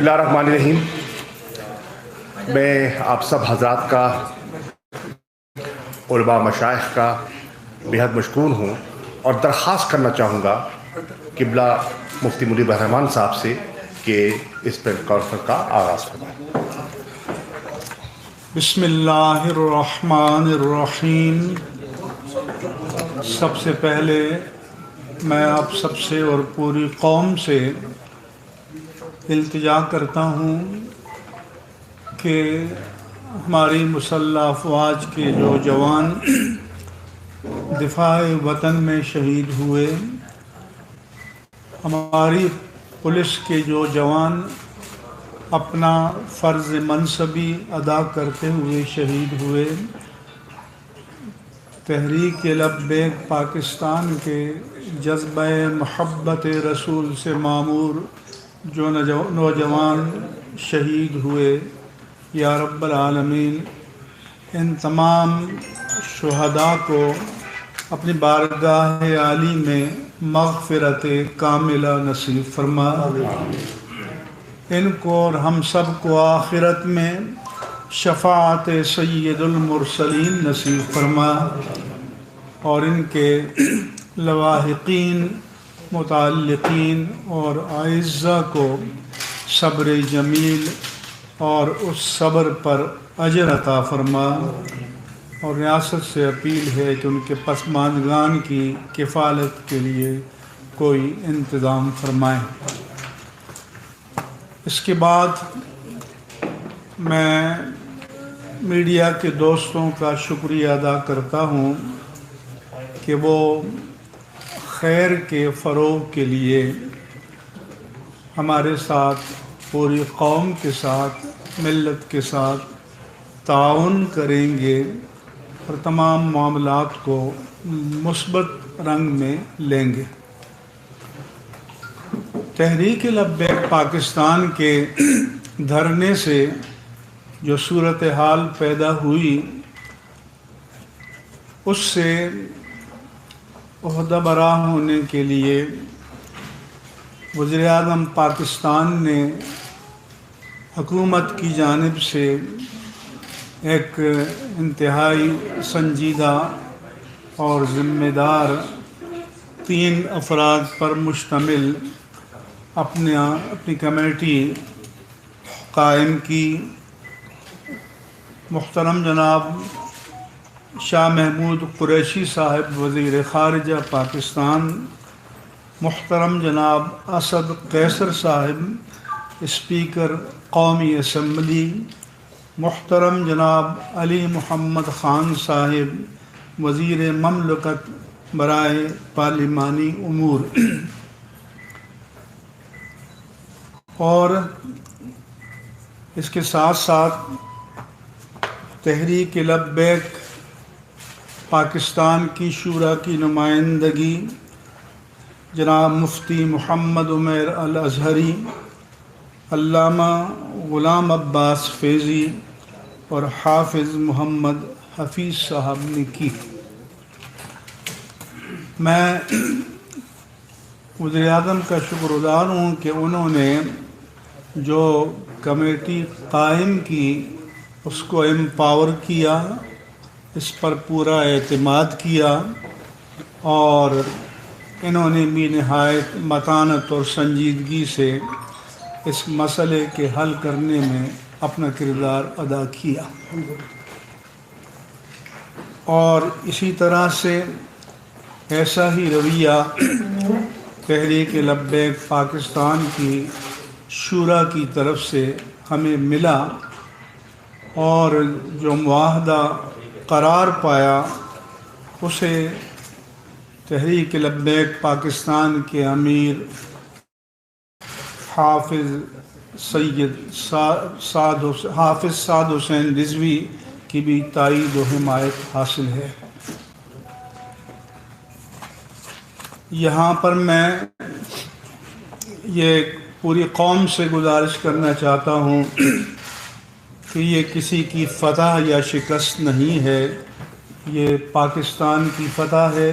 اللہ الرحمن الرحیم. میں آپ سب حضرات کا، علماء مشائخ کا بہت مشکور ہوں اور درخواست کرنا چاہوں گا قبلہ مفتی منیب الرحمان صاحب سے کہ اس پریس کانفرنس کا آغاز فرمائیں. بسم اللہ الرحمن الرحیم. سب سے پہلے میں آپ سب سے اور پوری قوم سے التجا کرتا ہوں کہ ہماری مسلح افواج کے جو جوان دفاع وطن میں شہید ہوئے، ہماری پولیس کے جو جوان اپنا فرض منصبی ادا کرتے ہوئے شہید ہوئے، تحریک لبیک پاکستان کے جذبہ محبت رسول سے معمور جو نوجوان شہید ہوئے، یا رب العالمین ان تمام شہداء کو اپنی بارگاہ عالی میں مغفرت کاملہ نصیب فرما. ان کو اور ہم سب کو آخرت میں شفاعت سید المرسلین نصیب فرما، اور ان کے لواحقین، متعلقین اور اعزاء کو صبر جمیل اور اس صبر پر اجر عطا فرما. اور ریاست سے اپیل ہے کہ ان کے پسماندگان کی کفالت کے لیے کوئی انتظام فرمائیں. اس کے بعد میں میڈیا کے دوستوں کا شکریہ ادا کرتا ہوں کہ وہ خیر کے فروغ کے لیے ہمارے ساتھ، پوری قوم کے ساتھ، ملت کے ساتھ تعاون کریں گے اور تمام معاملات کو مثبت رنگ میں لیں گے. تحریک لبیک پاکستان کے دھرنے سے جو صورتحال پیدا ہوئی، اس سے عہدہ برا ہونے کے لیے وزیر اعظم پاکستان نے حکومت کی جانب سے ایک انتہائی سنجیدہ اور ذمہ دار 3 افراد پر مشتمل اپنی کمیٹی قائم کی. محترم جناب شاہ محمود قریشی صاحب وزیر خارجہ پاکستان، محترم جناب اسد قیصر صاحب اسپیکر قومی اسمبلی، محترم جناب علی محمد خان صاحب وزیر مملکت برائے پارلیمانی امور، اور اس کے ساتھ ساتھ تحریک لبیک پاکستان کی شورا کی نمائندگی جناب مفتی محمد عمیر الازہری، علامہ غلام عباس فیضی اور حافظ محمد حفیظ صاحب نے کی. میں وزیر اعظم کا شکر گزار ہوں کہ انہوں نے جو کمیٹی قائم کی اس کو امپاور کیا، اس پر پورا اعتماد کیا، اور انہوں نے بھی نہایت متانت اور سنجیدگی سے اس مسئلے کے حل کرنے میں اپنا کردار ادا کیا. اور اسی طرح سے ایسا ہی رویہ تحریک لبیک پاکستان کی شورا کی طرف سے ہمیں ملا، اور جو معاہدہ قرار پایا اسے تحریک لبیک پاکستان کے امیر حافظ سعد حسین رضوی کی بھی تائید و حمایت حاصل ہے. یہاں پر میں یہ پوری قوم سے گزارش کرنا چاہتا ہوں کہ یہ کسی کی فتح یا شکست نہیں ہے، یہ پاکستان کی فتح ہے،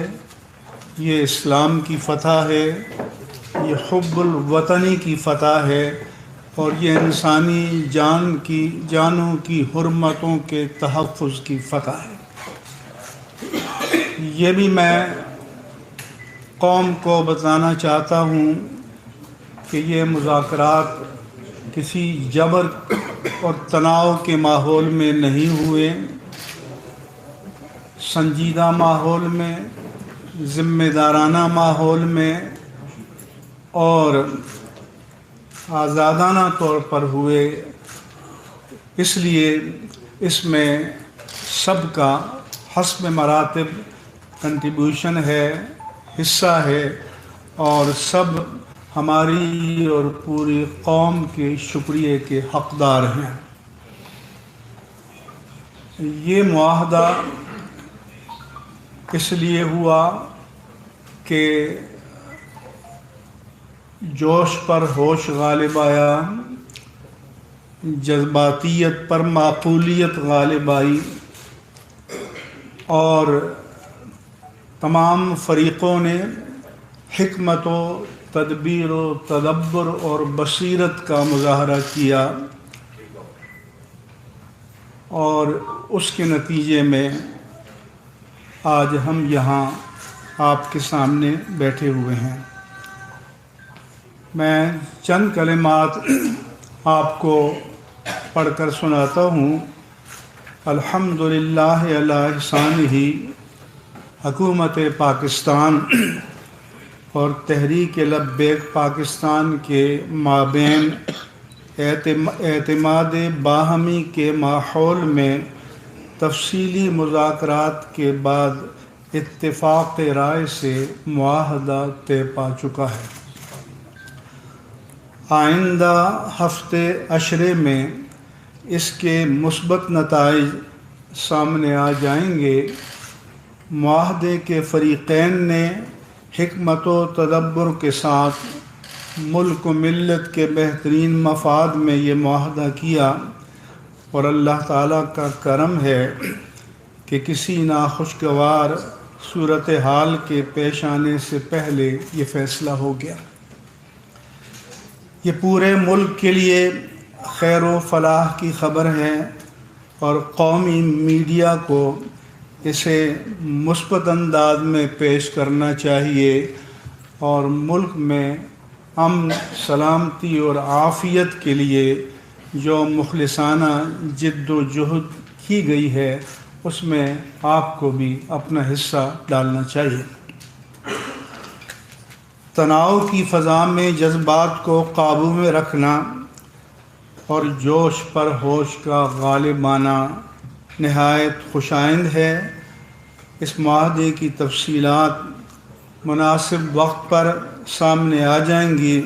یہ اسلام کی فتح ہے، یہ حب الوطنی کی فتح ہے اور یہ انسانی جانوں کی حرمتوں کے تحفظ کی فتح ہے۔ یہ بھی میں قوم کو بتانا چاہتا ہوں کہ یہ مذاکرات کسی جبر اور تناؤ کے ماحول میں نہیں ہوئے، سنجیدہ ماحول میں، ذمہ دارانہ ماحول میں اور آزادانہ طور پر ہوئے۔ اس لیے اس میں سب کا حسب مراتب کنٹریبیوشن ہے، حصہ ہے، اور سب ہماری اور پوری قوم کے شکریہ کے حقدار ہیں۔ یہ معاہدہ اس لیے ہوا کہ جوش پر ہوش غالب آیا، جذباتیت پر معقولیت غالب آئی، اور تمام فریقوں نے حکمت و تدبیر و تدبر اور بصیرت کا مظاہرہ کیا، اور اس کے نتیجے میں آج ہم یہاں آپ کے سامنے بیٹھے ہوئے ہیں۔ میں چند کلمات آپ کو پڑھ کر سناتا ہوں۔ الحمدللہ علی احسانہ، حکومت پاکستان اور تحریک لبیک پاکستان کے مابین اعتماد باہمی کے ماحول میں تفصیلی مذاکرات کے بعد اتفاق رائے سے معاہدہ طے پا چکا ہے۔ آئندہ ہفتے عشرے میں اس کے مثبت نتائج سامنے آ جائیں گے۔ معاہدے کے فریقین نے حکمت و تدبر کے ساتھ ملک و ملت کے بہترین مفاد میں یہ معاہدہ کیا، اور اللہ تعالیٰ کا کرم ہے کہ کسی ناخوشگوار صورتحال کے پیش آنے سے پہلے یہ فیصلہ ہو گیا۔ یہ پورے ملک کے لیے خیر و فلاح کی خبر ہے، اور قومی میڈیا کو اسے مثبت انداز میں پیش کرنا چاہیے، اور ملک میں امن، سلامتی اور عافیت کے لیے جو مخلصانہ جد و جہد کی گئی ہے اس میں آپ کو بھی اپنا حصہ ڈالنا چاہیے۔ تناؤ کی فضا میں جذبات کو قابو میں رکھنا اور جوش پر ہوش کا غالب آنا نہایت خوشائند ہے۔ اس معاہدے کی تفصیلات مناسب وقت پر سامنے آ جائیں گی،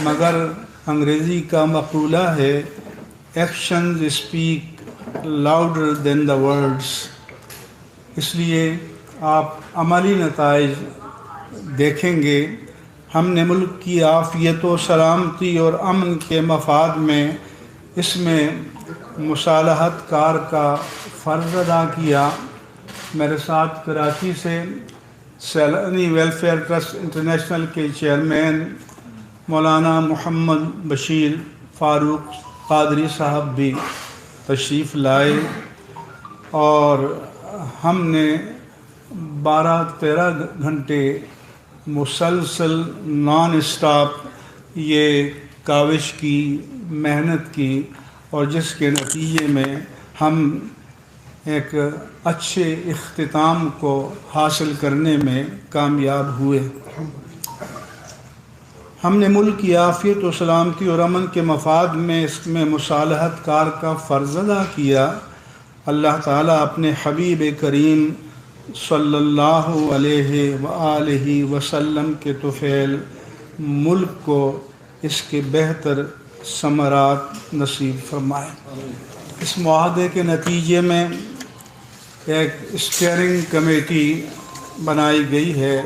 مگر انگریزی کا مقولہ ہے actions speak louder than the words. اس لیے آپ عملی نتائج دیکھیں گے۔ ہم نے ملک کی عافیت و سلامتی اور امن کے مفاد میں اس میں مصالحت کار کا فرض ادا کیا۔ میرے ساتھ کراچی سے سیلانی ویلفیئر ٹرسٹ انٹرنیشنل کے چیئرمین مولانا محمد بشیر فاروق قادری صاحب بھی تشریف لائے، اور ہم نے 12-13 گھنٹے مسلسل نان اسٹاپ یہ کاوش کی، محنت کی، اور جس کے نتیجے میں ہم ایک اچھے اختتام کو حاصل کرنے میں کامیاب ہوئے۔ ہم نے ملک کی عافیت و سلامتی اور امن کے مفاد میں اس میں مصالحت کار کا فرض ادا کیا۔ اللہ تعالیٰ اپنے حبیب کریم صلی اللہ علیہ وآلہ وسلم کے طفیل ملک کو اس کے بہتر ثمرات نصیب فرمائے۔ اس معاہدے کے نتیجے میں ایک اسٹیئرنگ کمیٹی بنائی گئی ہے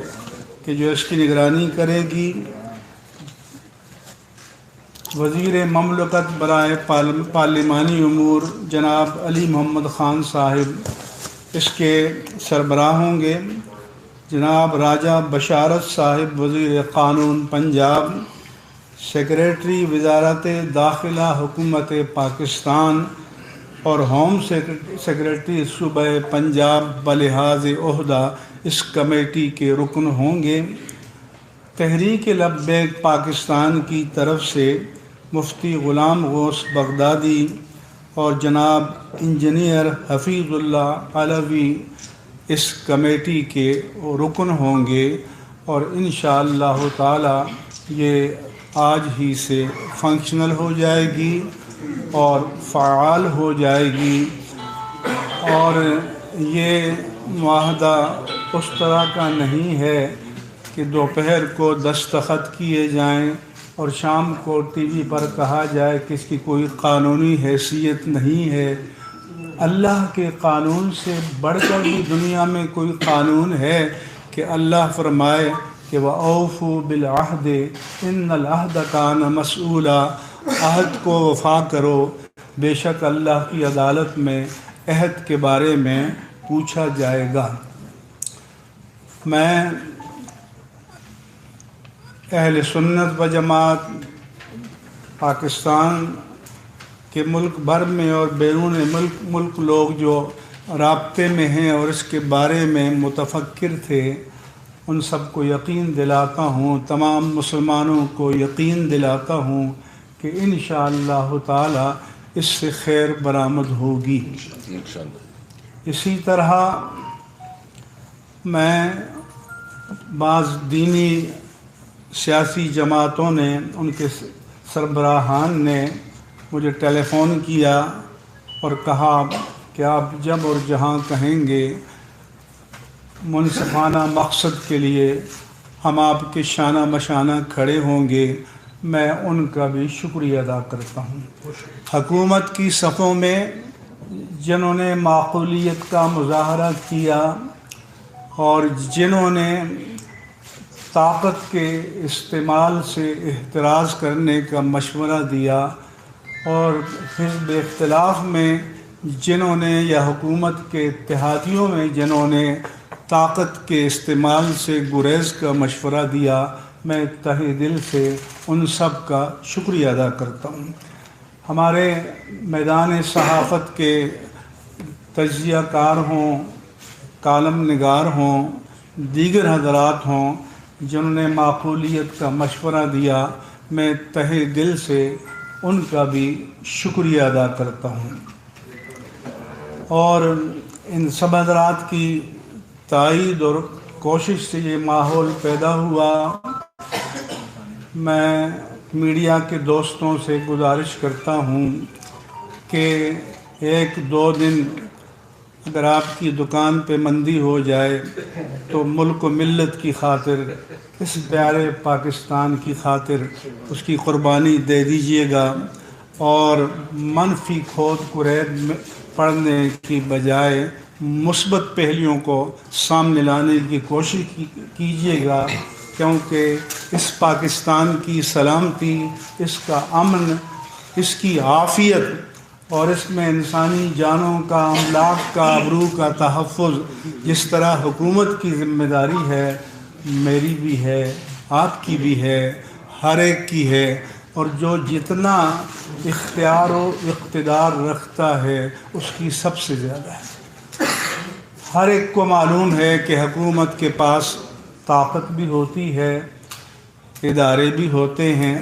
کہ جو اس کی نگرانی کرے گی۔ وزیر مملکت برائے پارلیمانی امور جناب علی محمد خان صاحب اس کے سربراہ ہوں گے۔ جناب راجہ بشارت صاحب وزیر قانون پنجاب، سیکریٹری وزارت داخلہ حکومت پاکستان اور ہوم سیکریٹری صوبہ پنجاب بلحاظ عہدہ اس کمیٹی کے رکن ہوں گے۔ تحریک لبیک پاکستان کی طرف سے مفتی غلام غوث بغدادی اور جناب انجینئر حفیظ اللہ علوی اس کمیٹی کے رکن ہوں گے، اور انشاءاللہ تعالی یہ آج ہی سے فنکشنل ہو جائے گی اور فعال ہو جائے گی، اور یہ معاہدہ اس طرح کا نہیں ہے کہ دوپہر کو دستخط کیے جائیں اور شام کو ٹی وی پر کہا جائے کہ اس کی کوئی قانونی حیثیت نہیں ہے۔ اللہ کے قانون سے بڑھ کر بھی دنیا میں کوئی قانون ہے کہ اللہ فرمائے کہ وَأَوْفُوا بِالْعَهْدِ إِنَّ الْعَهْدَ كَانَ مَسْئُولًا، عہد کو وفا کرو، بے شک اللہ کی عدالت میں عہد کے بارے میں پوچھا جائے گا۔ میں اہل سنت و جماعت پاکستان کے ملک بھر میں اور بیرون ملک لوگ جو رابطے میں ہیں اور اس کے بارے میں متفکر تھے، ان سب کو یقین دلاتا ہوں، تمام مسلمانوں کو یقین دلاتا ہوں کہ انشاءاللہ تعالی اس سے خیر برآمد ہوگی۔ اسی طرح میں بعض دینی سیاسی جماعتوں نے، ان کے سربراہان نے مجھے ٹیلی فون کیا اور کہا کہ آپ جب اور جہاں کہیں گے منصفانہ مقصد کے لیے ہم آپ کے شانہ مشانہ کھڑے ہوں گے۔ میں ان کا بھی شکریہ ادا کرتا ہوں۔ حکومت کی صفوں میں جنہوں نے معقولیت کا مظاہرہ کیا اور جنہوں نے طاقت کے استعمال سے احتراز کرنے کا مشورہ دیا، اور حزب اختلاف میں جنہوں نے یا حکومت کے اتحادیوں میں جنہوں نے طاقت کے استعمال سے گریز کا مشورہ دیا، میں تہہ دل سے ان سب کا شکریہ ادا کرتا ہوں۔ ہمارے میدان صحافت کے تجزیہ کار ہوں، کالم نگار ہوں، دیگر حضرات ہوں جنہوں نے معقولیت کا مشورہ دیا، میں تہہ دل سے ان کا بھی شکریہ ادا کرتا ہوں، اور ان سب حضرات کی تائید اور کوشش سے یہ ماحول پیدا ہوا۔ میں میڈیا کے دوستوں سے گزارش کرتا ہوں کہ ایک دو دن اگر آپ کی دکان پہ مندی ہو جائے تو ملک و ملت کی خاطر، اس پیارے پاکستان کی خاطر اس کی قربانی دے دیجیے گا، اور منفی کھود کرید پڑھنے کی بجائے مثبت پہلوؤں کو سامنے لانے کی کوشش کیجیے گا، کیونکہ اس پاکستان کی سلامتی، اس کا امن، اس کی عافیت اور اس میں انسانی جانوں کا، املاک کا، آبرو کا تحفظ جس طرح حکومت کی ذمہ داری ہے، میری بھی ہے، آپ کی بھی ہے، ہر ایک کی ہے، اور جو جتنا اختیار و اقتدار رکھتا ہے اس کی سب سے زیادہ ہے۔ ہر ایک کو معلوم ہے کہ حکومت کے پاس طاقت بھی ہوتی ہے، ادارے بھی ہوتے ہیں،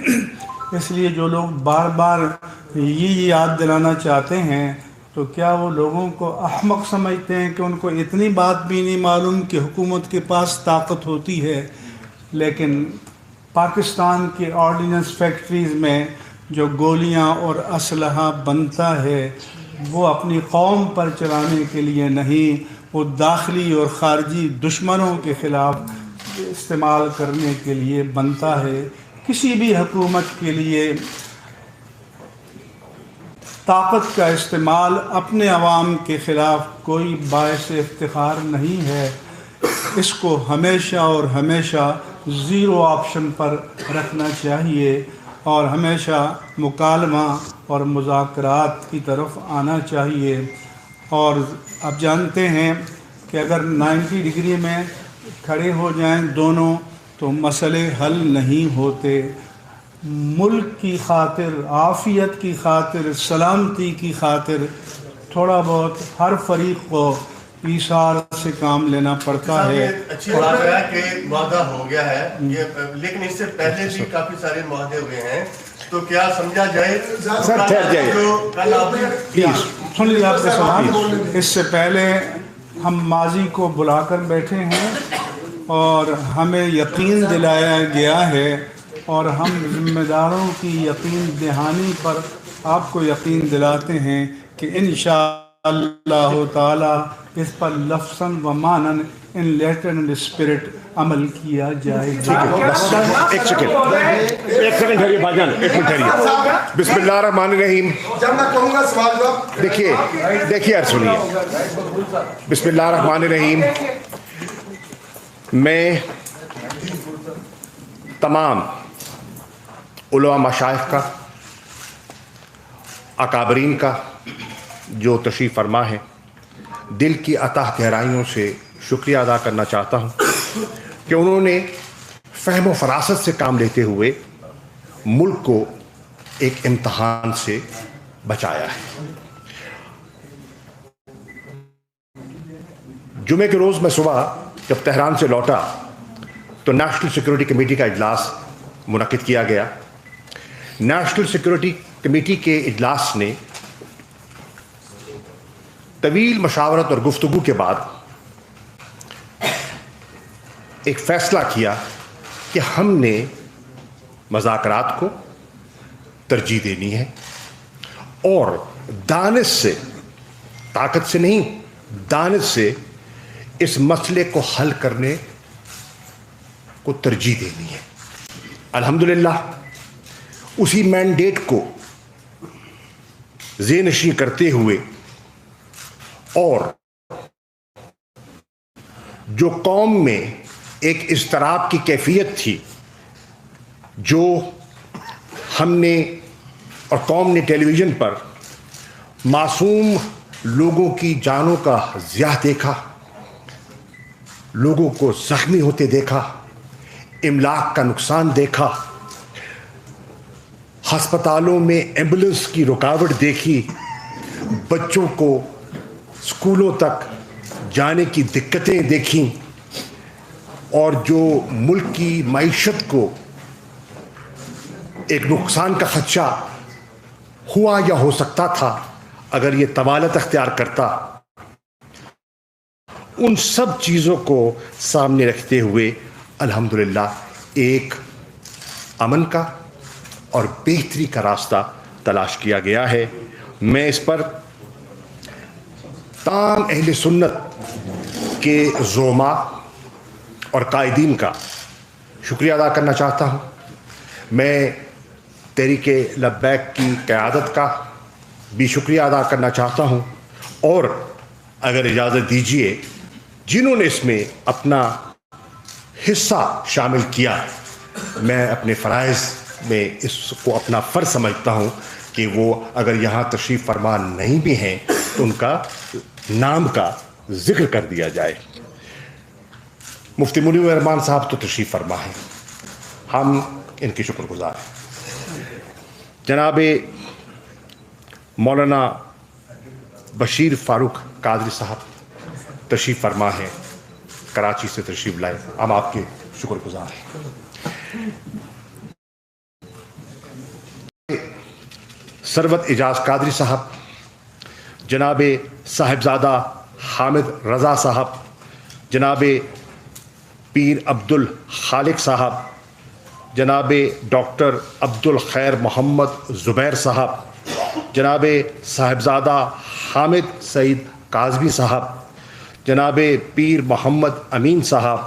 اس لیے جو لوگ بار بار یہ یاد دلانا چاہتے ہیں تو کیا وہ لوگوں کو احمق سمجھتے ہیں کہ ان کو اتنی بات بھی نہیں معلوم کہ حکومت کے پاس طاقت ہوتی ہے؟ لیکن پاکستان کے آرڈیننس فیکٹریز میں جو گولیاں اور اسلحہ بنتا ہے وہ اپنی قوم پر چلانے کے لیے نہیں، وہ داخلی اور خارجی دشمنوں کے خلاف استعمال کرنے کے لیے بنتا ہے۔ کسی بھی حکومت کے لیے طاقت کا استعمال اپنے عوام کے خلاف کوئی باعث افتخار نہیں ہے، اس کو ہمیشہ اور ہمیشہ زیرو آپشن پر رکھنا چاہیے اور ہمیشہ مکالمہ اور مذاکرات کی طرف آنا چاہیے۔ اور آپ جانتے ہیں کہ اگر 90 ڈگری میں کھڑے ہو جائیں دونوں تو مسئلے حل نہیں ہوتے۔ ملک کی خاطر، عافیت کی خاطر، سلامتی کی خاطر تھوڑا بہت ہر فریق کو ایثار سے کام لینا پڑتا ہے۔ اچھی بات ہے کہ معاہدہ ہو گیا ہے لیکن اس سے پہلے بھی کافی سارے معاہدے ہوئے ہیں، تو کیا سمجھا جائے سر ٹھہر جائیے پلیز سن لیجیے آپ کے سوال۔ اس سے پہلے ہم ماضی کو بلا کر بیٹھے ہیں اور ہمیں یقین دلایا گیا ہے اور ہم ذمہ داروں کی یقین دہانی پر آپ کو یقین دلاتے ہیں کہ انشاءاللہ تعالی اس پر لفظاً و معناً ان لیٹر اینڈ اسپرٹ عمل کیا جائے گا۔ ایک سیکنڈ ٹھہریے بھائی جان، ایک منٹ ٹھہریے۔ بسم اللہ الرحمن الرحیم۔ جب میں کہوں گا سوال جواب دیکھیے یار سنیے، بسم اللہ الرحمن الرحیم۔ میں تمام علماء مشائخ کا، اکابرین کا جو تشریف فرما ہے، دل کی اتح گہرائیوں سے شکریہ ادا کرنا چاہتا ہوں کہ انہوں نے فہم و فراست سے کام لیتے ہوئے ملک کو ایک امتحان سے بچایا ہے۔ جمعے کے روز میں صبح جب تہران سے لوٹا تو نیشنل سیکورٹی کمیٹی کا اجلاس منعقد کیا گیا۔ نیشنل سیکورٹی کمیٹی کے اجلاس نے طویل مشاورت اور گفتگو کے بعد ایک فیصلہ کیا کہ ہم نے مذاکرات کو ترجیح دینی ہے اور دانش سے، طاقت سے نہیں، دانش سے اس مسئلے کو حل کرنے کو ترجیح دینی ہے۔ الحمدللہ اسی مینڈیٹ کو ذہن نشین کرتے ہوئے اور جو قوم میں ایک اضطراب کی کیفیت تھی جو ہم نے اور قوم نے ٹیلی ویژن پر معصوم لوگوں کی جانوں کا ضیاع دیکھا، لوگوں کو زخمی ہوتے دیکھا، املاک کا نقصان دیکھا، ہسپتالوں میں ایمبولینس کی رکاوٹ دیکھی، بچوں کو اسکولوں تک جانے کی دقتیں دیکھیں، اور جو ملک کی معیشت کو ایک نقصان کا خدشہ ہوا یا ہو سکتا تھا اگر یہ طوالت اختیار کرتا، ان سب چیزوں کو سامنے رکھتے ہوئے الحمدللہ ایک امن کا اور بہتری کا راستہ تلاش کیا گیا ہے۔ میں اس پر تمام اہل سنت کے زعماء اور قائدین کا شکریہ ادا کرنا چاہتا ہوں۔ میں تحریک لبیک کی قیادت کا بھی شکریہ ادا کرنا چاہتا ہوں، اور اگر اجازت دیجیے جنہوں نے اس میں اپنا حصہ شامل کیا، میں اپنے فرائض میں اس کو اپنا فرض سمجھتا ہوں کہ وہ اگر یہاں تشریف فرما نہیں بھی ہیں تو ان کا نام کا ذکر کر دیا جائے۔ مفتی منیر الرحمان صاحب تو تشریف فرما ہیں، ہم ان کے شکر گزار ہیں۔ جناب مولانا بشیر فاروق قادری صاحب تشریف فرما ہیں، کراچی سے تشریف لائے، ہم آپ کے شکر گزار ہیں۔ ثروت اعجاز قادری صاحب، جناب صاحبزادہ حامد رضا صاحب، جناب پیر عبد الخالق صاحب، جناب ڈاکٹر عبد الخیر محمد زبیر صاحب، جناب صاحبزادہ حامد سعید کاظمی صاحب، جناب پیر محمد امین صاحب،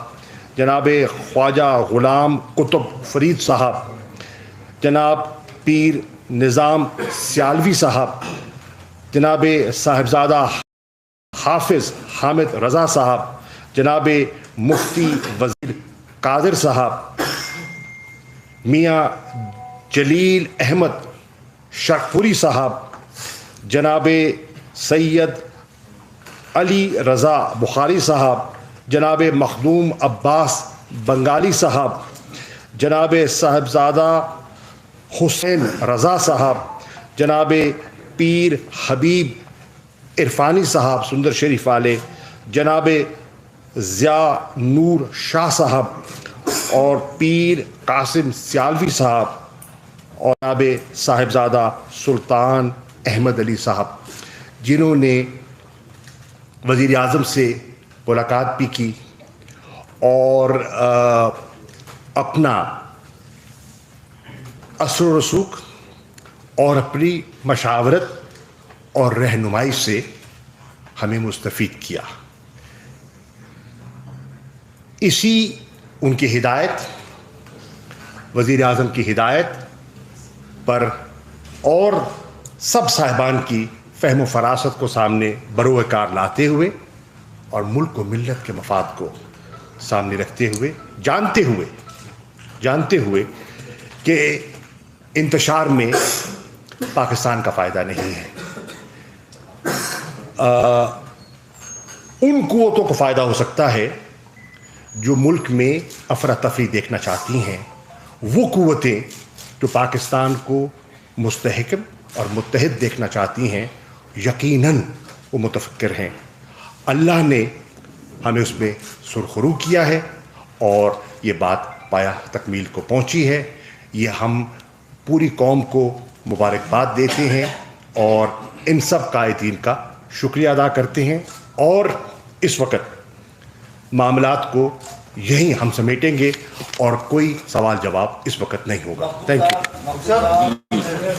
جناب خواجہ غلام قطب فرید صاحب، جناب پیر نظام سیالوی صاحب، جناب صاحبزادہ حافظ حامد رضا صاحب، جناب مفتی وزیر قادر صاحب، میاں جلیل احمد شرقپوری صاحب، جناب سید علی رضا بخاری صاحب، جناب مخدوم عباس بنگالی صاحب، جناب صاحبزادہ حسین رضا صاحب, جناب پیر حبیب عرفانی صاحب سندر شریف والے, جناب ضیاء نور شاہ صاحب اور پیر قاسم سیالوی صاحب اور جناب صاحبزادہ سلطان احمد علی صاحب, جنہوں نے وزیر اعظم سے ملاقات بھی کی اور اپنا اثر و رسوخ اور اپنی مشاورت اور رہنمائی سے ہمیں مستفید کیا. اسی ان کی ہدایت, وزیر اعظم کی ہدایت پر اور سب صاحبان کی فہم و فراست کو سامنے بروئے کار لاتے ہوئے اور ملک و ملت کے مفاد کو سامنے رکھتے ہوئے, جانتے ہوئے کہ انتشار میں پاکستان کا فائدہ نہیں ہے, ان قوتوں کو فائدہ ہو سکتا ہے جو ملک میں افراتفری دیکھنا چاہتی ہیں, وہ قوتیں جو پاکستان کو مستحکم اور متحد دیکھنا چاہتی ہیں یقیناً وہ متفکر ہیں. اللہ نے ہمیں اس میں سرخرو کیا ہے اور یہ بات پایہ تکمیل کو پہنچی ہے. یہ ہم پوری قوم کو مبارکباد دیتے ہیں اور ان سب قائدین کا شکریہ ادا کرتے ہیں, اور اس وقت معاملات کو یہیں ہم سمیٹیں گے اور کوئی سوال جواب اس وقت نہیں ہوگا. Thank you.